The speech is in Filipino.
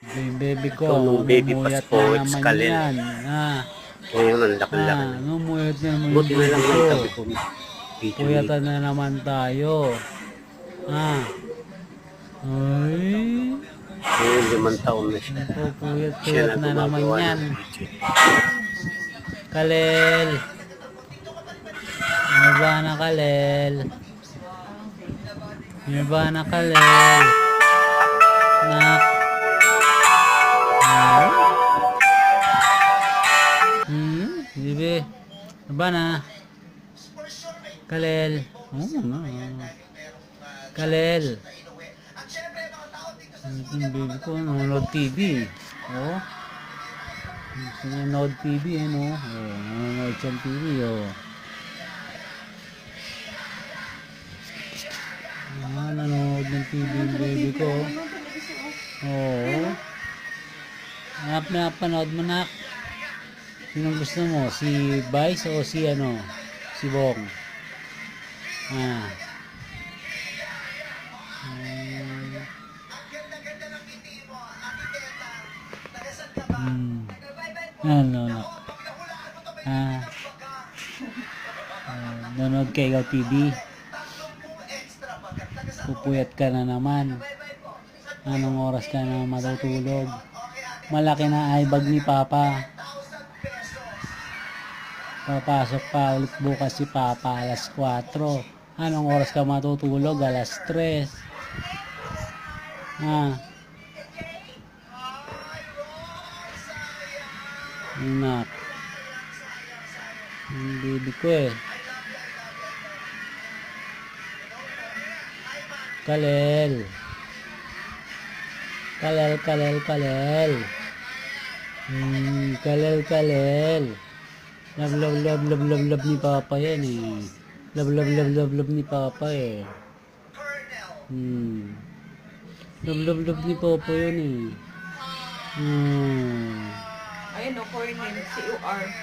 Yung baby ko, Ito, nung baby pa namuyat po, na it's naman Kalel. yan. Ngayon, ang laki-laki na. Namuyat na naman yung Buti na lang baby may ko. tabi ko. Video Puyatan na naman tayo. Ay, ngayon, 5 taon na siya. Siya pupuyat-puyat na na naman gumagawa yan. ng video. Kalel. Nirvana Kalel. Nirvana Kalel. Nak. Dibe? Nirvana. Kalel. Kalel. Yung baby ko, nanonood TV. Oh. Nanonood TV, no? Oh, nanonood siyang TV, oh. Nanonood ng TV yung baby ko. Oo. Napanood mo na. Sinong gusto mo? Si Vice o si ano? Si Bong? Ano na? Nanonood ka ikaw TV? Pupuyat ka na naman. Anong oras ka na matutulog? Malaki na eyebag ni Papa. Papasok pa ulit bukas si Papa alas 4. Anong oras ka matutulog? Alas 3. Anak. Ang baby ko eh. Kalel. Kalel, kalel, kalel. Kalel, kalel. Love, love, love, love, love, love ni Papa yan eh. Love, love, love, love, love ni Papa eh. Love, love, love ni Papa yan eh. Ayun o, Cornel, CUR.